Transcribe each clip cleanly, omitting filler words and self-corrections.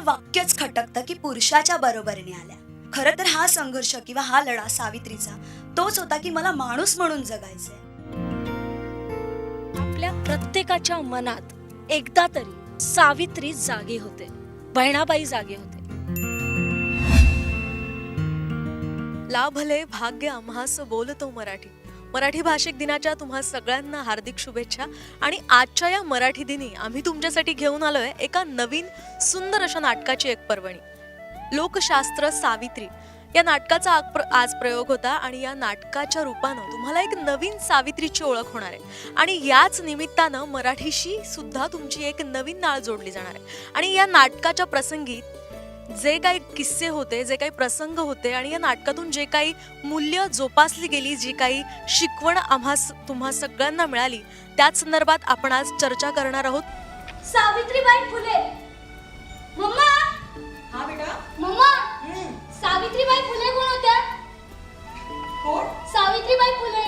वाक्यच खटकतं की पुरुषाच्या बरोबरीने आल्या. खरं तर हा संघर्ष किंवा हा लढा सावित्रीचा तोच होता की मला माणूस म्हणून जगायचंय. आपल्या प्रत्येकाच्या मनात एकदा तरी सावित्री जागी होते, बहिणाबाई जागी होते. लाभले भाग्य आम्हास बोलतो मराठी. मराठी भाषिक दिनाच्या तुम्हा सगळ्यांना हार्दिक शुभेच्छा. आणि आजच्या या मराठी दिनी आम्ही तुमच्यासाठी घेऊन आलोय एका नवीन सुंदर अशा नाटकाची एक पर्वणी. लोकशास्त्र सावित्री या नाटकाचा आज प्रयोग होता आणि या नाटकाच्या रूपानं तुम्हाला एक नवीन सावित्रीची ओळख होणार आहे. आणि याच निमित्तानं मराठीशी सुद्धा तुमची एक नवीन नाळ जोडली जाणार आहे. आणि या नाटकाच्या प्रसंगी जे काही किस्से होते, जे काही प्रसंग होते आणि या नाटकातून जे काही मूल्य जोपासली गेली, जी काही शिकवण तुम्हा सगळ्यांना मिळाली, त्याच संदर्भात आपण आज चर्चा करणार आहोत. सावित्रीबाई फुले. मम्मा. हा बेटा. मम्मा, सावित्रीबाई फुले कोण होत्या? कोण? सावित्रीबाई फुले.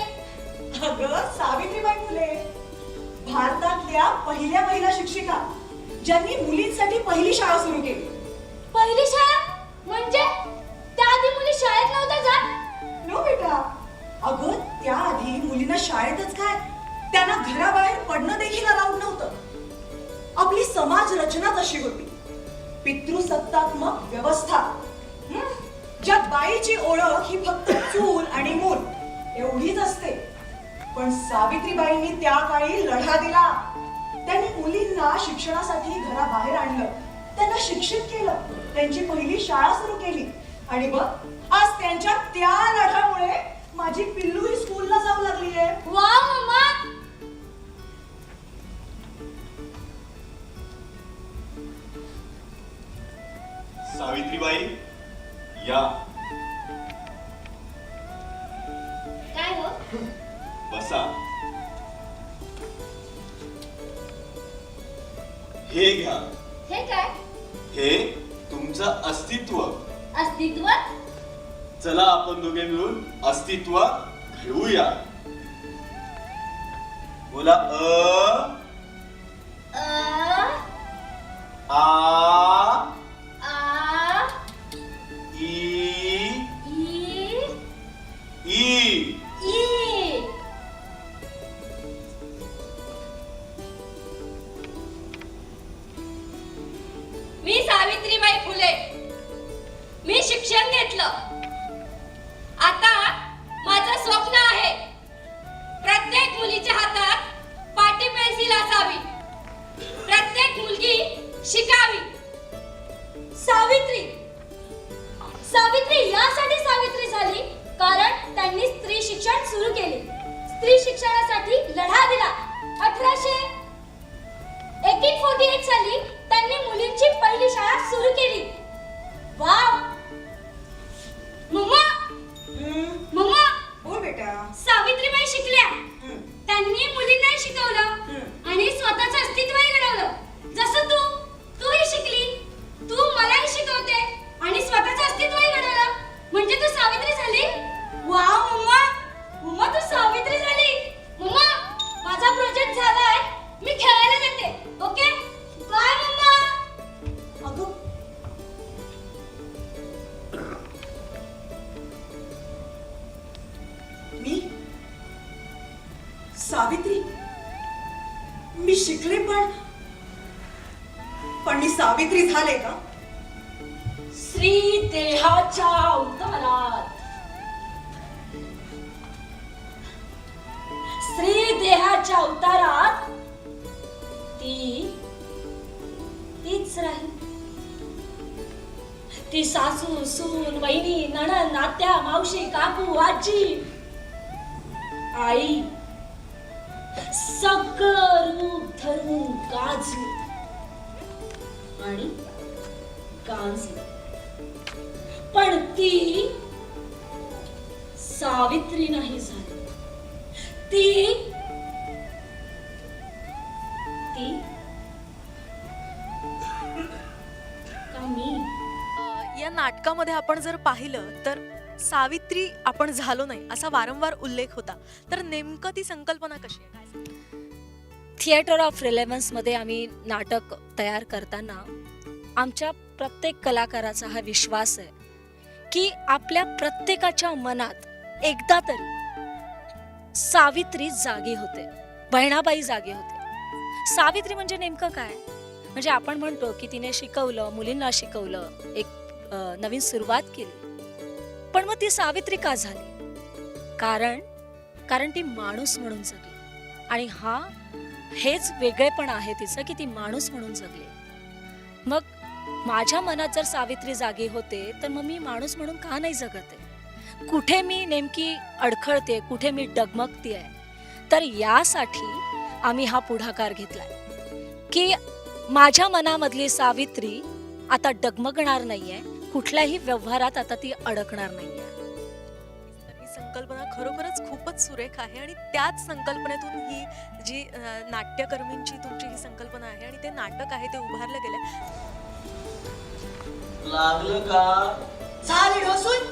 अगं सावित्रीबाई फुले भारतातल्या पहिल्या महिला शिक्षिका, ज्यांनी मुलींसाठी पहिली शाळा सुरू केली. पहिली शाळा म्हणजे त्याआधी मुली शाळेत नव्हत्या जात? नो बेटा, अगं त्याआधी मुलींना शाळेतच काय, त्यांना घराबाहेर पडणं देखील अलाउड नव्हतं. आपली समाज रचनाच अशी होती, पितृसत्तात्मक व्यवस्था, ज्यात बाईची ओळख ही फक्त चूल आणि मूल एवढीच असते. पण सावित्रीबाईंनी त्या काळी लढा दिला. त्यांनी मुलींना शिक्षणासाठी घराबाहेर आणलं, त्यांना शिक्षित केलं, त्यांची पहिली शाळा सुरू केली. आणि बघ आज त्यांच्या त्या लढ्यामुळे माझी पिल्लू ही स्कूलला जाऊ लागली आहे. वा मम्मा. सावित्रीबाई या. काय हो? बसा. हे घ्या. हे काय? हे तुमचं अस्तित्व. अस्तित्व? चला आपण दोघे मिळून अस्तित्व घेऊया. बोला अ आ आ ई ई ई. ई. मी सावित्रीबाई फुले. मी शिक्षण घेतलं. आता माझं स्वप्न आहे प्रत्येक मुलीच्या हातात पाटी पेन्सिल असावी, प्रत्येक मुलगी शिकावी. सावित्री. सावित्री यासाठी सावित्री झाली कारण त्यांनी स्त्री शिक्षण सुरू केले, स्त्री शिक्षणासाठी लढा दिला. 1848 साली त्यांनी मुलींची पहिली शाळा सुरू केली. वाव. मम्मा. मम्मा. हो बेटा. सावित्रीबाई शिकल्या. त्यांनी मुलींनाही शिकवलं आणि स्वतःचं अस्तित्वही घडवलं. जसं तूही शिकली, तू मलाही शिकवते आणि स्वतःचं अस्तित्वही घडवलं. म्हणजे तू सावित्री झाली. Wow mama. मम्मा तू सावित्री झाली. मम्मा माझा प्रोजेक्ट झालाय, मी खेळायला जाते. Okay bye mama. अगं मी सावित्री, मी शिकले पण मी सावित्री झाले का? स्त्री देहाच्या अवतारात, स्त्री देहाच्या अवतारात तीच राहील. ती सासू, सून, वहिनी, नणंद, नात्या, मावशी, काकू, आजी, आई सगळं रूप धरून गाजली आणि गाजली. पण ती सावित्री नाही झाली. ती का मी. या नाटकामध्ये आपण जर पाहिलं तर सावित्री आपण झालो नाही असा वारंवार उल्लेख होता. तर नेमकं ती संकल्पना कशी आहे, काय सांगता? थिएटर ऑफ रिलेव्हन्स मध्ये आम्ही नाटक तयार करताना आमच्या प्रत्येक कलाकाराचा हा विश्वास आहे की आपल्या प्रत्येकाच्या मनात एकदा तरी सावित्री जागी होते, बहिणाबाई जागी होते. सावित्री म्हणजे नेमकं काय? म्हणजे आपण म्हणतो की तिने शिकवलं, मुलींना शिकवलं, एक नवीन सुरुवात केली. पण मग ती सावित्री का झाली? कारण ती माणूस म्हणून जगली. आणि हेच वेगळेपण आहे तिचं की ती माणूस म्हणून जगली. मग माझ्या मनात जर सावित्री जागी होते तर मग मी माणूस म्हणून का नाही जगते? कुठे मी नेमकी अडखळते, कुठे मी डगमगते आहे? तर यासाठी आम्ही हा पुढाकार घेतलाय की माझ्या मनामधली सावित्री आता डगमगणार नाहीये, कुठल्याही व्यवहारात आता ती अडकणार नाहीये. ही संकल्पना खरोखरच खूपच सुरेख आहे आणि त्याच संकल्पनेतून ही जी नाट्यकर्मींची तुमची ही संकल्पना आहे आणि ते नाटक आहे ते उभारलं गेलं. लागलं का? झाली ढोसून.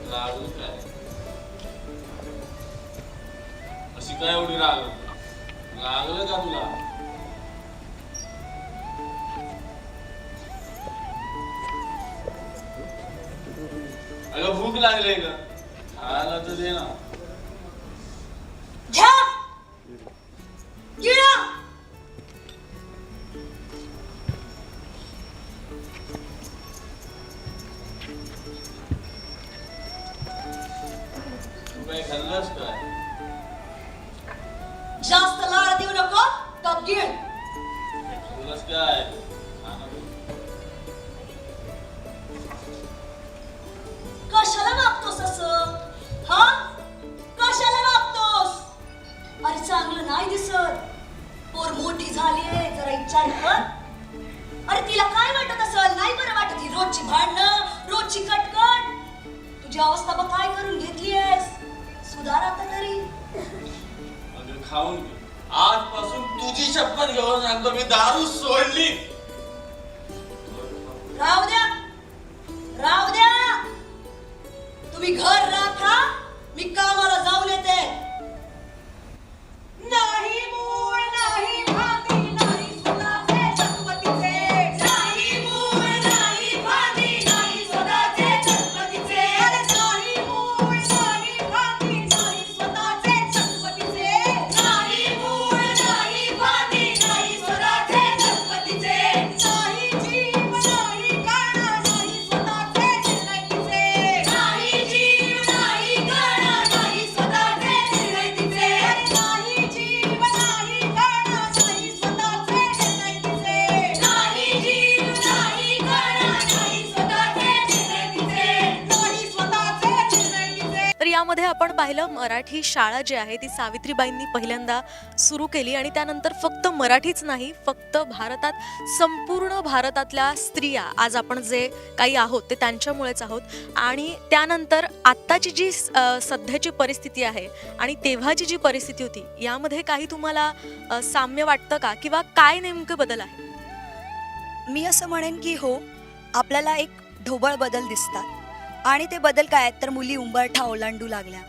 लागलं काय? अशी काय एवढी लागलं का तुला? अगं भूक लागली का? खायला तर दे ना. घ्या गिळा. तू काय खाल्लंस काय? जास्त लाळ देऊ नको तर गिळ. खाल्लंस काय? कशाला वागतोस असं? हा, कशाला वागतोस? अरे चांगलं नाही दिसत. पोर मोठी झालीये, जरा विचार कर. अरे तिला काय वाटत असेल? नाही बरं वाटत ही रोजची भांडणं, रोजची कटकट. तुझी अवस्था बघ काय करून घेतलीयस. सुधार आता तरी. अगं खाऊन घे. आजपासून तुझी शपथ घेऊन सांगतो मी दारू सोडली. राहू द्या, राहू द्या. तुम्ही घर राखा, मी कामाला जाऊन येते. नाही मूळ नाही भांडी नाही स्वतःचे गणपतीचे. नाही मूळ नाही भांडी नाही स्वतःचे गणपतीचे. अरे नाही मूळ नाही भांडी नाही स्वतःचे गणपतीचे. नाही मूळ नाही भांडी नाही स्वतःचे गणपतीचे. नाही जीव नाही गाणं नाही स्वतःचे निर्णय. नाही जीव नाही गाणं नाही स्वतःचे निर्णय. नाही जीव नाही गाणं नाही स्वतःचे निर्णय. नाही जीव नाही गाणं नाही स्वतःचे निर्णय. नाही स्वतःचे निर्णय. तर यामध्ये आपण पाहिलं मराठी शाळा जी आहे ती सावित्रीबाईंनी पहिल्यांदा सुरू केली आणि त्यानंतर फक्त मराठीच नाही, फक्त भारतात संपूर्ण भारतातल्या स्त्रिया आज आपण जे काही आहोत ते त्यांच्यामुळेच आहोत. आणि त्यानंतर आत्ताची जी सध्याची परिस्थिती आहे आणि तेव्हाची जी परिस्थिती होती यामध्ये काही तुम्हाला साम्य वाटतं का किंवा काय नेमकं बदल आहे? मी असं म्हणेन की हो, आपल्याला एक ढोबळ बदल दिसतात. आणि ते बदल काय आहेत तर मुली उंबरठा ओलांडू लागल्या,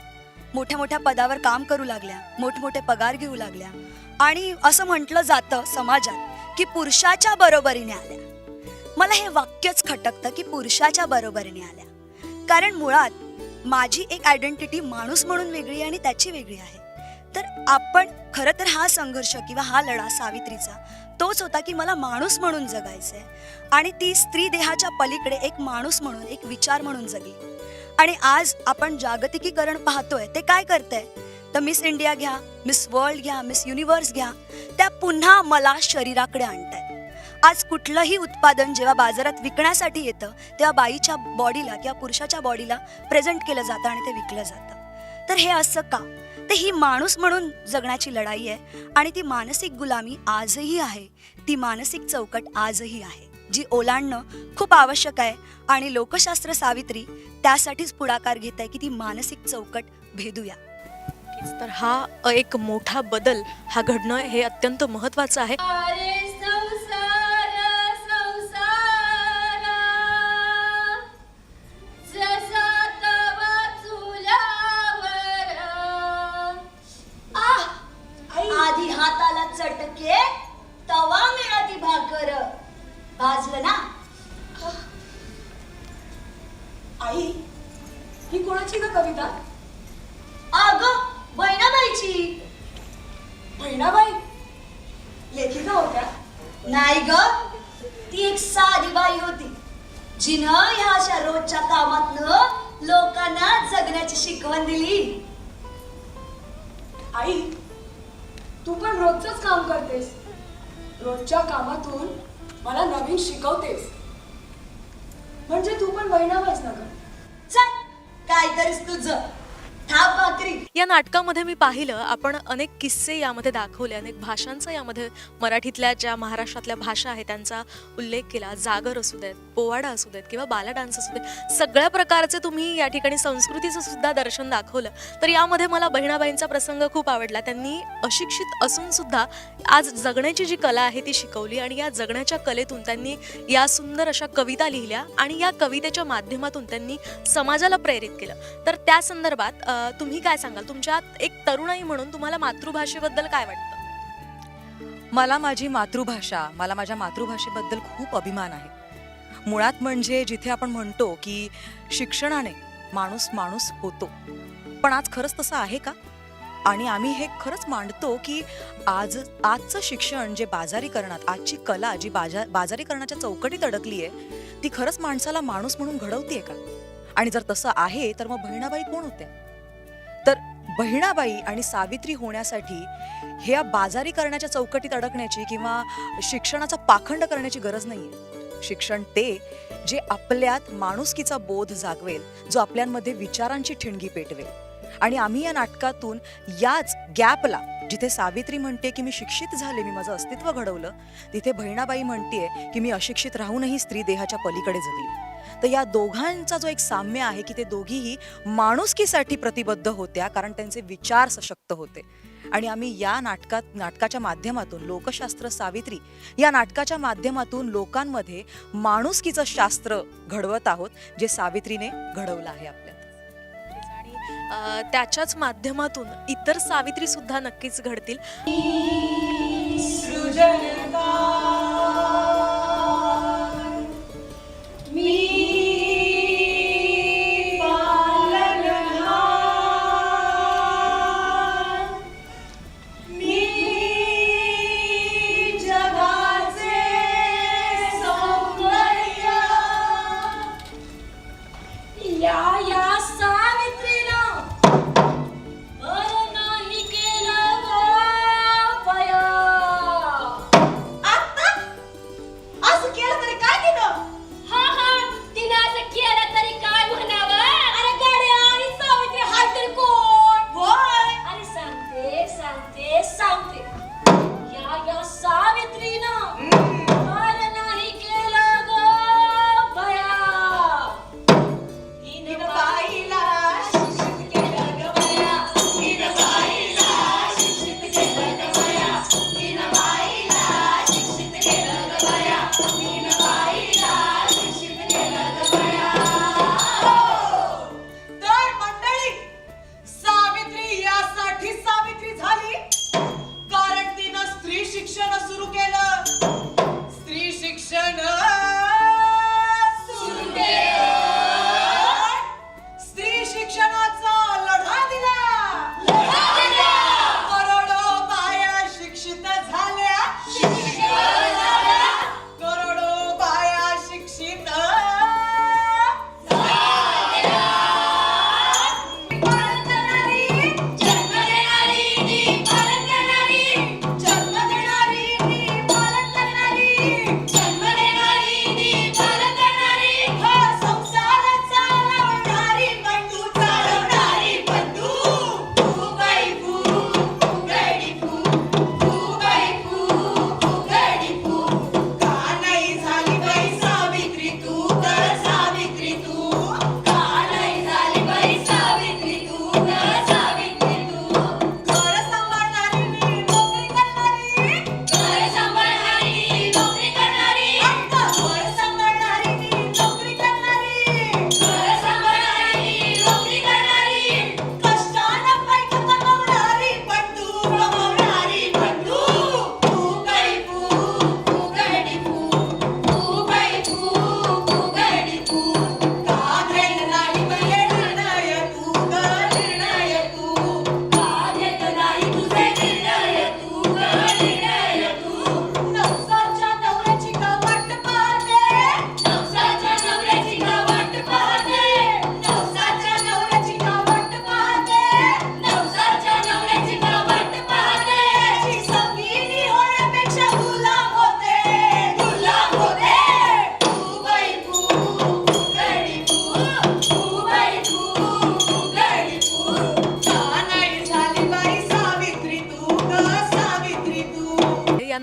मोठ्या मोठ्या पदावर काम करू लागल्या, मोठमोठे पगार घेऊ लागल्या. आणि असं म्हटलं जातं समाजात की पुरुषाच्या बरोबरीने आल्या. मला हे वाक्यच खटकतं की पुरुषाच्या बरोबरीने आल्या. कारण मुळात माझी एक आयडेंटिटी माणूस म्हणून वेगळी आणि त्याची वेगळी आहे. तर आपण खरं तर हा संघर्ष किंवा हा लढा सावित्रीचा तोच होता की मला माणूस म्हणून जगायचंय. आणि ती स्त्री देहाच्या पलीकडे एक माणूस म्हणून, एक विचार म्हणून जगली. आणि आज आपण जागतिकीकरण पाहतोय ते काय करतंय तर मिस इंडिया घ्या, मिस वर्ल्ड घ्या, मिस युनिव्हर्स घ्या, त्या पुन्हा मला शरीराकडे आणतायत. आज कुठलंही उत्पादन जेव्हा बाजारात विकण्यासाठी येतं तेव्हा बाईच्या बॉडीला किंवा पुरुषाच्या बॉडीला प्रेझेंट केलं जातं आणि ते विकलं जातं. तर हे असं का? तर ही माणूस म्हणून जगण्याची लढाई आहे आणि ती मानसिक गुलामी आजही आहे. ती मानसिक चौकट आजही आहे जी ओलांडणं खूप आवश्यक आहे. आणि लोकशास्त्र सावित्री त्यासाठीच पुढाकार घेत आहे की ती मानसिक चौकट भेदूया. तर हा एक मोठा बदल हा घडणं हे अत्यंत महत्त्वाचं आहे. अरे संसार संसार जसा तवा चुलावर. आधी हाताला चटके तवा मिळाती भाकर. भाजलं ना? आई ही कोणाची ग कविता? अगं बहिणाबाईची. बहिणाबाई लेखिका होत्या? नाही ग, ती एक साधी बाई होती जिनं ह्या अशा रोजच्या कामातनं लोकांना जगण्याची शिकवण दिली. आई तू पण रोजच काम करतेस, रोजच्या कामातून मला नवीन शिकवतेस, म्हणजे तू पण बहिणाबाईच ना ग? चल काहीतरीच तुझं. थाप भाकरी. या नाटकामध्ये मी पाहिलं आपण अनेक किस्से यामध्ये दाखवले, अनेक भाषांचा यामध्ये मराठीतल्या ज्या महाराष्ट्रातल्या भाषा आहेत त्यांचा उल्लेख केला. जागर असू देत, पोवाडा असू देत किंवा बाला डान्स असू देत, सगळ्या प्रकारचे तुम्ही या ठिकाणी संस्कृतीचं सुद्धा दर्शन दाखवलं. तर यामध्ये मला बहिणाबाईंचा प्रसंग खूप आवडला. त्यांनी अशिक्षित असून सुद्धा आज जगण्याची जी कला आहे ती शिकवली आणि या जगण्याच्या कलेतून त्यांनी या सुंदर अशा कविता लिहिल्या आणि या कवितेच्या माध्यमातून त्यांनी समाजाला प्रेरित केलं. तर त्या संदर्भात तुम्ही काय सांगाल? तुमच्यात एक तरुणाई म्हणून तुम्हाला मातृभाषेबद्दल काय वाटतं? मला माझ्या मातृभाषेबद्दल खूप अभिमान आहे. मुळात म्हणजे जिथे आपण म्हणतो की शिक्षणाने माणूस माणूस होतो, पण आज खरंच तसं आहे का? आणि आम्ही हे खरंच मांडतो की आजचं शिक्षण जे बाजारीकरणात, आजची कला जी बाजारीकरणाच्या चौकटीत अडकली आहे, ती खरंच माणसाला माणूस म्हणून घडवतीये का? आणि जर तसं आहे तर मग बहिणाबाई कोण होत्या? तर बहिणाबाई आणि सावित्री होण्यासाठी ह्या बाजारीकरणाच्या चौकटीत अडकण्याची किंवा शिक्षणाचा पाखंड करण्याची गरज नाहीये. शिक्षण ते जे आपल्यात माणुसकीचा बोध जागवेल, जो आपल्यांमध्ये विचारांची ठिणगी पेटवेल. आणि आम्ही या नाटकातून याच गॅपला, जिथे सावित्री म्हणते की मी शिक्षित झाले, मी माझं अस्तित्व घडवलं, तिथे बहिणाबाई म्हणतेय की मी अशिक्षित राहूनही स्त्री देहाच्या पलीकडे जगली. तर या दोघांचा जो एक साम्य आहे की ते दोघीही माणुसकीसाठी प्रतिबद्ध होत्या, कारण त्यांचे विचार सशक्त होते. आणि आम्ही या नाटकाच्या माध्यमातून, लोकशास्त्र सावित्री या नाटकाच्या माध्यमातून लोकांमध्ये माणुसकीचं शास्त्र घडवत आहोत, जे सावित्रीने घडवलं आहे आपल्यात. आणि त्याच्याच माध्यमातून इतर सावित्री सुद्धा नक्कीच घडतील.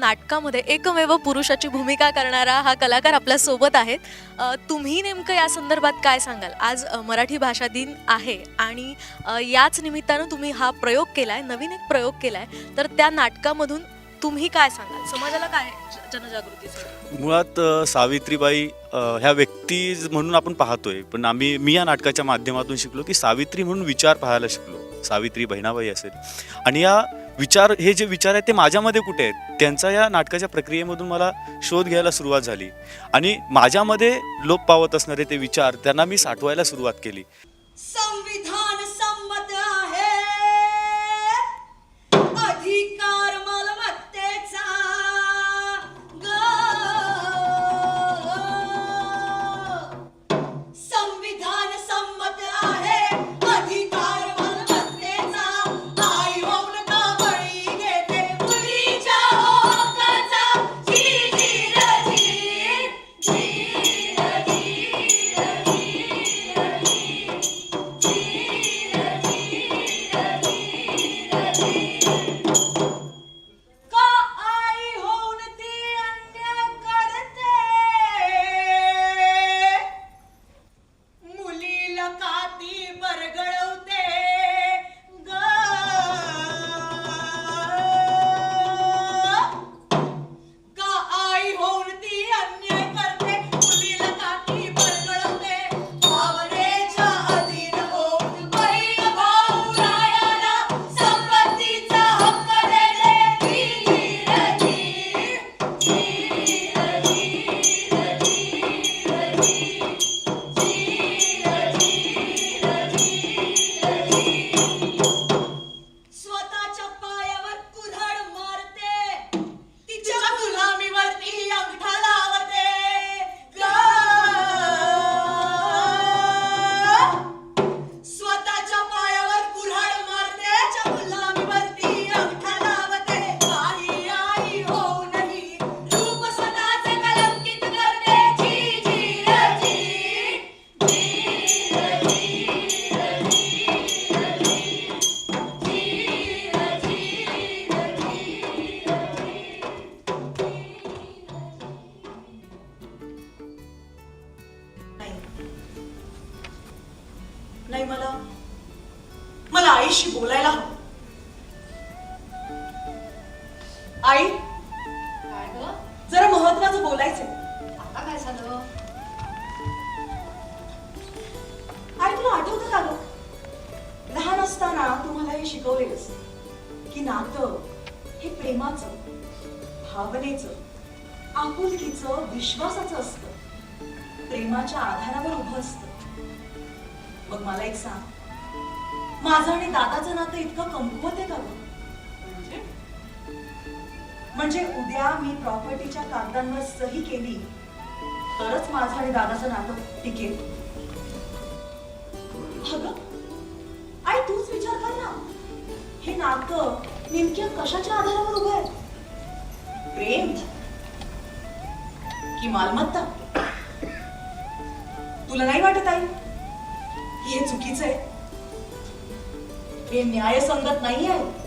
नाटकामध्ये एकमेव पुरुषाची भूमिका करणारा हा कलाकार आपल्या सोबत आहेत. तुम्ही नेमकं या संदर्भात काय सांगाल? आज मराठी भाषा दिन आहे आणि याच निमित्तानं तुम्ही हा प्रयोग केलाय, नवीन एक प्रयोग केलाय, तर त्या नाटकामधून तुम्ही काय सांगाल? समाजाला काय जनजागृतीसाठी? मुळात सावित्रीबाई ह्या व्यक्ती म्हणून आपण पाहतोय, पण मी या नाटकाच्या माध्यमातून शिकलो की सावित्री म्हणून विचार पाहायला शिकलो. सावित्री बहिणाबाई असेल, आणि या विचार, हे जे विचार आहेत ते माझ्यामध्ये कुठे आहेत, त्यांचा या नाटकाच्या प्रक्रियेमधून मला शोध घ्यायला सुरुवात झाली आणि माझ्यामध्ये लोप पावत असणारे ते विचार त्यांना मी साठवायला सुरुवात केली. संविधान संमत आहे अधिकार मालमत्तेचा संविधान संमत आहे अधिकार मालमत्तेचा आई होऊन का बळी घेते मुलीच्या हक्काचा जी जी रजी जी का आई होऊन ती अन्याय करते मुलीला का ती बरगळवते ग का आई होऊन ती अन्याय करते मुलीला का ती बरगळवते भावनेच्या अधीन होऊन बहीण भाऊ रायाला संपत्तीचा हक्क स्वतःच्या पायावर कुऱ्हाड मारते तिच्या गुलामीवरती अंगठा लावते स्वतःच्या पायावर कुऱ्हाड मारते तिच्या गुलामीवरती अंगठा लावते काही आई होऊनही रूप सदाचे कलंकित करते जी जी नाही, मला आईशी बोलायला हवं. आई, जरा महत्वाचं बोलायचंय. आता काय झालं? आई, तुला आठवतं का ग, लहान असताना तुम्हाला हे शिकवलेलंच की नातं हे प्रेमाचं, भावनेचं, आपुलकीचं, विश्वासाचं असतं. प्रेमाच्या आधारावर उभं असतं. मग मला एक सांग, माझं आणि दादाचं नातं इतकं कमकुवत आहे का ग? म्हणजे उद्या मी प्रॉपर्टीच्या कागदांवर सही केली तरच माझं आणि दादाचं नातं टिकेल? अगं आई, तूच विचार कर ना, हे नातं नेमक्या कशाच्या आधारावर उभं आहे? प्रेम की मालमत्ता? तुला नाही वाटत आई हे चुकीचं आहे? हे न्यायसंगत नाही आहे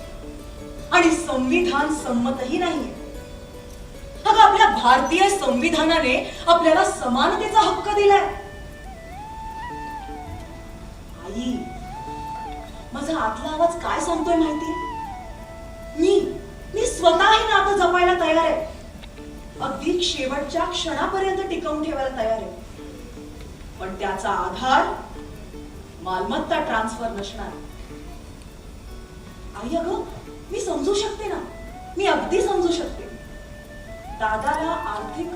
आणि संविधान संमतही नाहीये. अगं, आपल्या भारतीय संविधानाने आपल्याला समानतेचा हक्क दिलाय. आई, माझा आतला आवाज काय सांगतोय माहिती? मी स्वतः हे नातं जपायला तयार आहे, अगदी शेवटच्या क्षणापर्यंत टिकवून ठेवायला तयार आहे. पण त्याचा आधार मालमत्ता ट्रान्सफर नसणार. आई, अगं, मी समजू शकते ना, मी अगदी समजू शकते. दादाला आर्थिक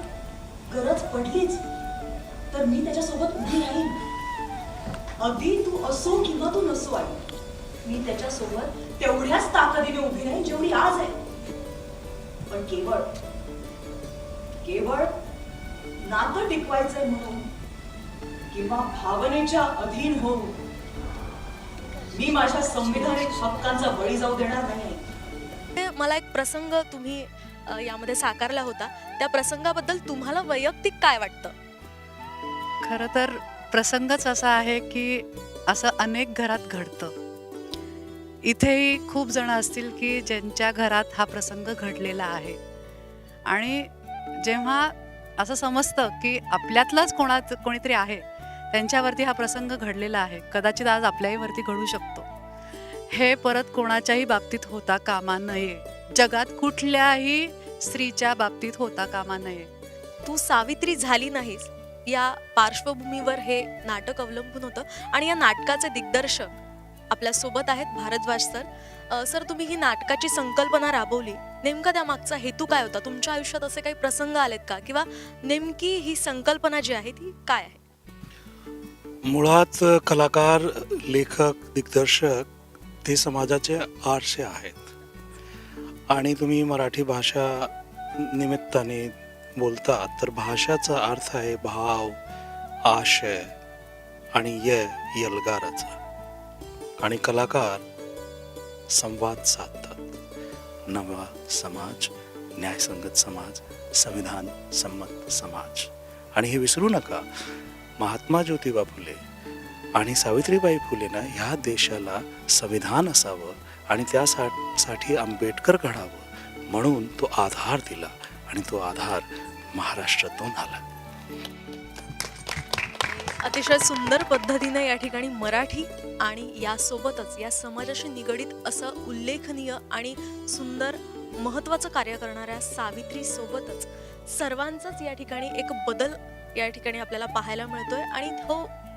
गरज पडलीच तर मी त्याच्यासोबत उभी राहीन. अगदी तू असो किंवा तू नसो आई, मी त्याच्यासोबत तेवढ्याच ताकदीने उभी राहीन जेवढी आज आहे. पण केवळ नातं टिकवायचंय म्हणून किंवा भावनेच्या अधीन होऊन मी माझ्या संविधानिक हक्कांचा बळी जाऊ देणार नाही. मला एक प्रसंग तुम्ही यामध्ये साकारला होता, त्या प्रसंगाबद्दल तुम्हाला वैयक्तिक काय वाटतं? खरं तर प्रसंगच असा आहे की असं अनेक घरात घडतं. इथेही खूप जण असतील की ज्यांच्या घरात हा प्रसंग घडलेला आहे. आणि जेव्हा असं समजतं की आपल्यातलाच कोणीतरी आहे, त्यांच्यावरती हा प्रसंग घडलेला आहे, कदाचित आज आपल्याही वरती घडू शकतो, हे परत कोणाच्याही बाबतीत होता कामा नये. जगात कुठल्याही स्त्रीच्या बाबतीत होता कामा नये. तू सावित्री झाली नाहीस या पार्श्वभूमीवर हे नाटक अवलंबून होतं आणि या नाटकाचे दिग्दर्शक आपल्या सोबत आहेत भारद्वाज सर. सर, तुम्ही ही नाटकाची संकल्पना राबवली, नेमका त्या मागचा हेतू काय होता? तुमच्या आयुष्यात असे काही प्रसंग आलेत का, किंवा नेमकी ही संकल्पना जी आहे ती काय आहे? मुळात कलाकार, लेखक, दिग्दर्शक ते समाजाचे आरसे आहेत आणि तुम्ही मराठी भाषा निमित्ताने बोलता तर भाषाचा अर्थ आहे भाव, आशय आणि यलगाराचा. आणि कलाकार संवाद साधतात. नवा समाज, न्यायसंगत समाज, संविधान संमत समाज. आणि हे विसरू नका, महात्मा ज्योतिबा फुले आणि सावित्रीबाई फुलेनं ह्या देशाला संविधान असावं आणि त्यासाठी आंबेडकर घडावं म्हणून तो आधार दिला आणि तो आधार महाराष्ट्रातून आला. अतिशय सुंदर पद्धतीने या ठिकाणी मराठी आणि यासोबतच या समाजाशी निगडीत असं उल्लेखनीय आणि सुंदर महत्त्वाचं कार्य करणाऱ्या सावित्री सोबतच सर्वांचाच या ठिकाणी एक बदल या ठिकाणी आपल्याला पाहायला मिळतोय आणि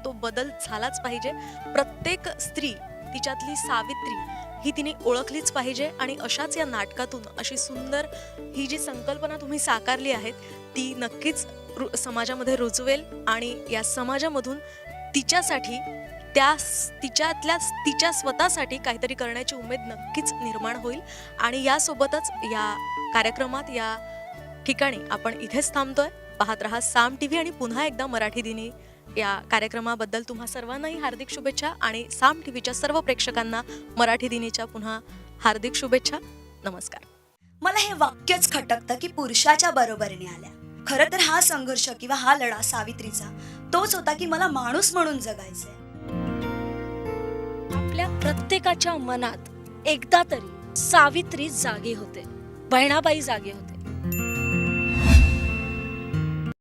तो बदल झालाच पाहिजे. प्रत्येक स्त्री तिच्यातली सावित्री ही तिने ओळखलीच पाहिजे आणि अशाच या नाटकातून अशी सुंदर ही जी संकल्पना तुम्ही साकारली आहेत ती नक्कीच समाजामध्ये रुजवेल आणि या समाजामधून तिच्यासाठी तिच्या स्वतःसाठी काहीतरी करण्याची उमेद नक्कीच निर्माण होईल. आणि यासोबतच या कार्यक्रमात या ठिकाणी आपण इथेच थांबतोय. पाहत रहा साम टीव्ही आणि पुन्हा एकदा मराठी दिनी या कार्यक्रमाबद्दल तुम्हा सर्वांनाही हार्दिक शुभेच्छा आणि साम टीव्हीच्या सर्व प्रेक्षकांना मराठी दिनीच्या पुन्हा हार्दिक शुभेच्छा. नमस्कार. मला हे वाक्यच खटकतं की पुरुषाच्या बरोबरीने आल्या. खरं तर हा संघर्ष किंवा हा लढा सावित्रीचा तोच होता की मला माणूस म्हणून जगायचंय. आपल्या प्रत्येकाच्या मनात एकदा तरी सावित्री जागी होते, बहिणाबाई जागे होते.